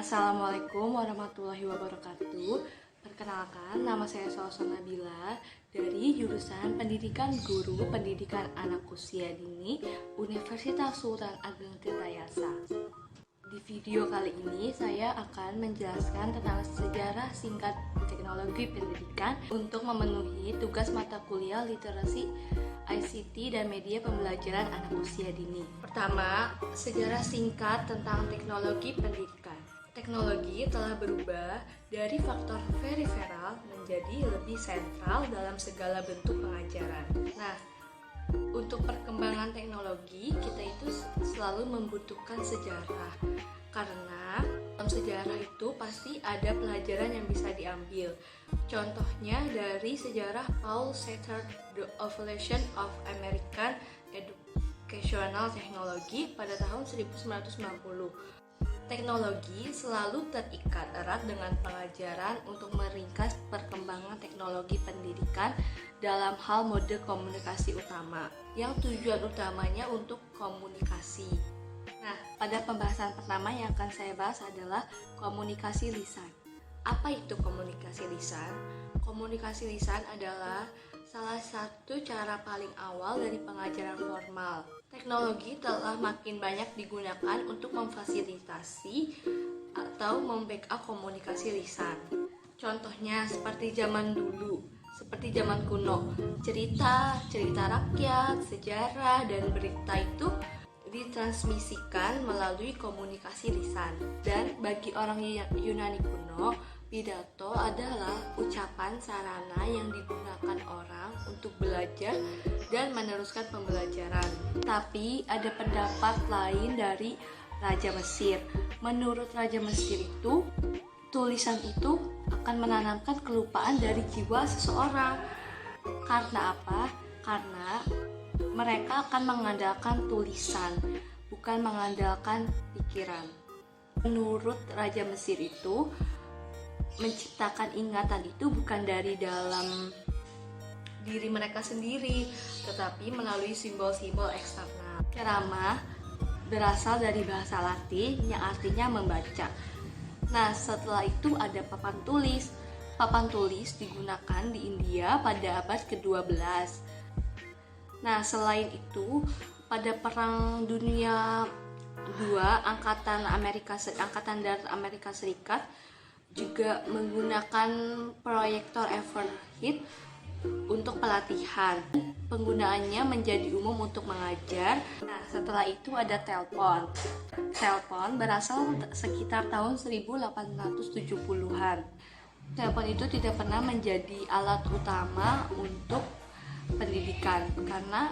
Assalamualaikum warahmatullahi wabarakatuh. Perkenalkan, nama saya Salsa Nabila dari jurusan Pendidikan Guru Pendidikan Anak Usia Dini Universitas Sultan Ageng Tirtayasa. Di video kali ini saya akan menjelaskan tentang sejarah singkat teknologi pendidikan untuk memenuhi tugas mata kuliah literasi ICT dan media pembelajaran anak usia dini. Pertama, sejarah singkat tentang teknologi pendidikan. Teknologi telah berubah dari faktor periferal menjadi lebih sentral dalam segala bentuk pengajaran. Nah, untuk perkembangan teknologi, kita itu selalu membutuhkan sejarah. Karena dalam sejarah itu pasti ada pelajaran yang bisa diambil. Contohnya dari sejarah Paul Setter, The Evolution of American Educational Technology pada tahun 1990. Teknologi selalu terikat erat dengan pengajaran untuk meringkas perkembangan teknologi pendidikan dalam hal mode komunikasi utama, yang tujuan utamanya untuk komunikasi. Nah, pada pembahasan pertama yang akan saya bahas adalah komunikasi lisan. Apa itu komunikasi lisan? Komunikasi lisan adalah salah satu cara paling awal dari pengajaran formal. Teknologi telah makin banyak digunakan untuk memfasilitasi atau membackup komunikasi lisan. Contohnya seperti zaman dulu, seperti zaman kuno, cerita rakyat, sejarah, dan berita itu ditransmisikan melalui komunikasi lisan. Dan bagi orang Yunani kuno, pidato adalah ucapan sarana yang digunakan orang untuk belajar dan meneruskan pembelajaran. Tapi ada pendapat lain dari Raja Mesir. Menurut Raja Mesir itu, tulisan itu akan menanamkan kelupaan dari jiwa seseorang. Karena apa? Karena mereka akan mengandalkan tulisan, bukan mengandalkan pikiran. Menurut Raja Mesir itu, menciptakan ingatan itu bukan dari dalam diri mereka sendiri, tetapi melalui simbol-simbol eksternal. Ceramah berasal dari bahasa Latin yang artinya membaca. Nah, setelah itu ada papan tulis. Papan tulis digunakan di India pada abad ke-12. Nah, selain itu, pada Perang Dunia II, Angkatan Darat Amerika Serikat juga menggunakan proyektor overhead untuk pelatihan. Penggunaannya menjadi umum untuk mengajar. Nah, setelah itu ada telepon. Telepon berasal sekitar tahun 1870-an. Telepon itu tidak pernah menjadi alat utama untuk pendidikan karena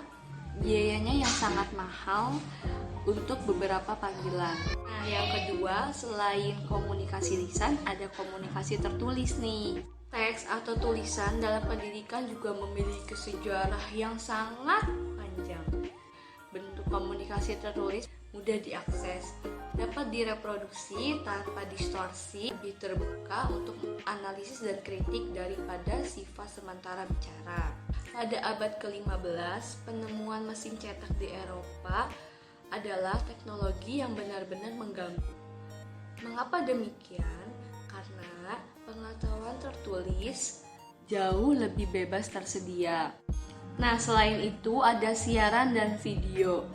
biayanya yang sangat mahal untuk beberapa panggilan. Nah, yang kedua, selain komunikasi lisan, ada komunikasi tertulis nih. Teks atau tulisan dalam pendidikan juga memiliki sejarah yang sangat panjang. Bentuk komunikasi tertulis mudah diakses, dapat direproduksi tanpa distorsi, lebih terbuka untuk analisis dan kritik daripada sifat sementara bicara. Pada abad ke-15, penemuan mesin cetak di Eropa adalah teknologi yang benar-benar mengganggu. Mengapa demikian? Karena pengetahuan tertulis jauh lebih bebas tersedia. Nah, selain itu ada siaran dan video.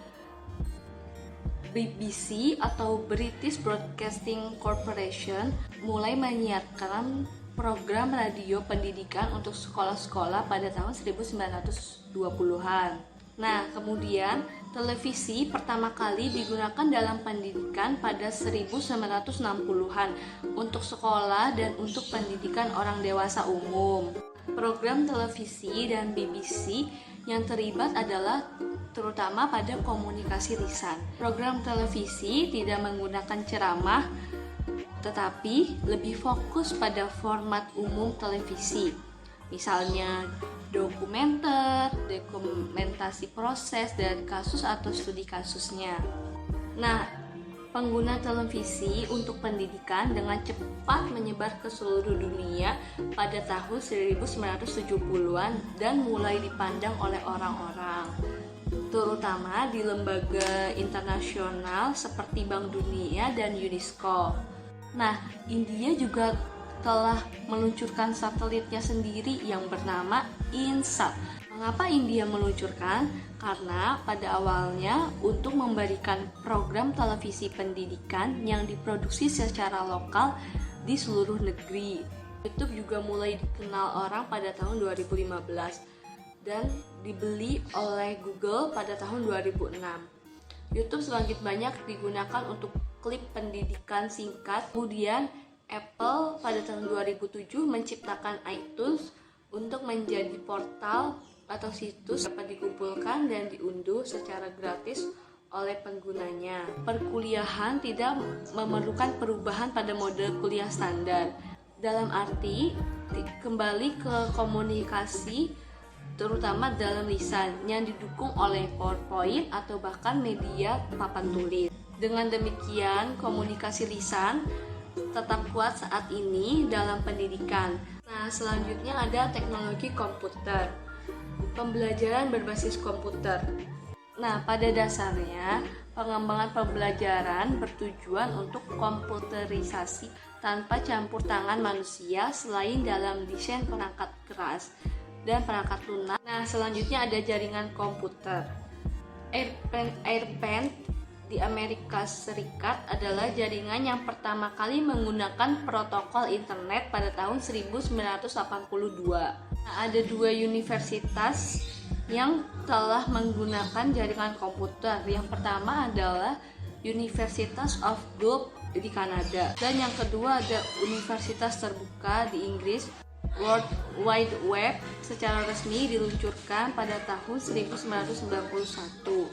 BBC atau British Broadcasting Corporation mulai menyiarkan program radio pendidikan untuk sekolah-sekolah pada tahun 1920-an. Nah, kemudian televisi pertama kali digunakan dalam pendidikan pada 1960-an untuk sekolah dan untuk pendidikan orang dewasa umum. Program televisi dan BBC yang terlibat adalah terutama pada komunikasi lisan. Program televisi tidak menggunakan ceramah, tetapi lebih fokus pada format umum televisi. Misalnya dokumentasi proses dan kasus atau studi kasusnya. Nah, pengguna televisi untuk pendidikan dengan cepat menyebar ke seluruh dunia pada tahun 1970-an dan mulai dipandang oleh orang-orang, terutama di lembaga internasional seperti Bank Dunia dan UNESCO. Nah, India juga telah meluncurkan satelitnya sendiri yang bernama INSAT. Mengapa India meluncurkan? Karena pada awalnya untuk memberikan program televisi pendidikan yang diproduksi secara lokal di seluruh negeri. YouTube juga mulai dikenal orang pada tahun 2015 dan dibeli oleh Google pada tahun 2006. YouTube semakin banyak digunakan untuk klip pendidikan singkat. Kemudian Apple pada tahun 2007 menciptakan iTunes untuk menjadi portal atau situs dapat dikumpulkan dan diunduh secara gratis oleh penggunanya. Perkuliahan tidak memerlukan perubahan pada mode kuliah standar. Dalam arti kembali ke komunikasi terutama dalam lisan yang didukung oleh PowerPoint atau bahkan media papan tulis. Dengan demikian, komunikasi lisan tetap kuat saat ini dalam pendidikan. Nah, selanjutnya ada teknologi komputer. Pembelajaran berbasis komputer. Nah, pada dasarnya pengembangan pembelajaran bertujuan untuk komputerisasi tanpa campur tangan manusia selain dalam desain perangkat keras dan perangkat lunak. Nah, selanjutnya ada jaringan komputer. AirPan di Amerika Serikat adalah jaringan yang pertama kali menggunakan protokol internet pada tahun 1982. Nah, ada 2 universitas yang telah menggunakan jaringan komputer. Yang pertama adalah University of Guelph di Kanada, dan yang kedua ada Universitas Terbuka di Inggris. World Wide Web secara resmi diluncurkan pada tahun 1991.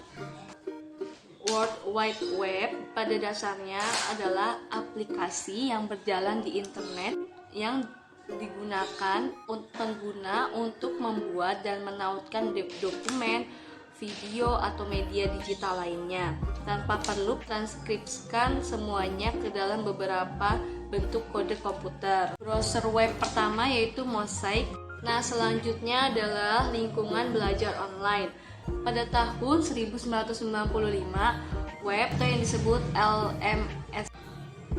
World Wide Web pada dasarnya adalah aplikasi yang berjalan di internet yang digunakan pengguna untuk membuat dan menautkan dokumen, video, atau media digital lainnya tanpa perlu transkripsikan semuanya ke dalam beberapa bentuk kode komputer. Browser web pertama yaitu Mosaic. Nah, selanjutnya adalah lingkungan belajar online. Pada tahun 1995, web atau yang disebut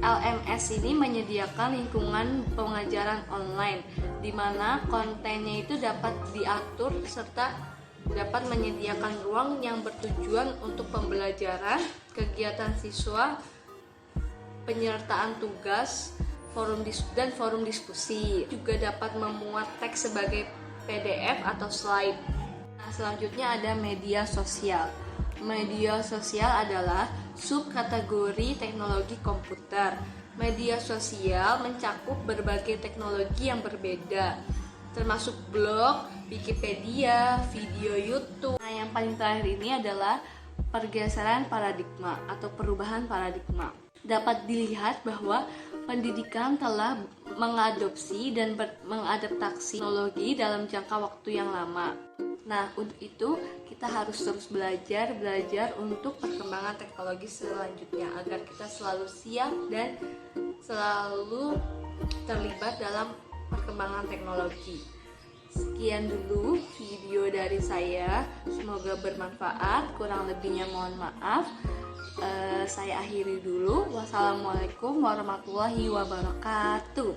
LMS ini menyediakan lingkungan pengajaran online di mana kontennya itu dapat diatur serta dapat menyediakan ruang yang bertujuan untuk pembelajaran, kegiatan siswa, penyertaan tugas, dan forum diskusi. Juga dapat memuat teks sebagai PDF atau slide. Nah, selanjutnya ada media sosial. Media sosial adalah subkategori teknologi komputer. Media sosial mencakup berbagai teknologi yang berbeda, termasuk blog, Wikipedia, video YouTube. Nah, yang paling terakhir ini adalah pergeseran paradigma atau perubahan paradigma. Dapat dilihat bahwa pendidikan telah mengadopsi dan mengadaptasi teknologi dalam jangka waktu yang lama. Nah, untuk itu kita harus terus belajar untuk perkembangan teknologi selanjutnya agar kita selalu siap dan selalu terlibat dalam perkembangan teknologi. Sekian dulu video dari saya, semoga bermanfaat, kurang lebihnya mohon maaf. Saya akhiri dulu. Wassalamualaikum warahmatullahi wabarakatuh.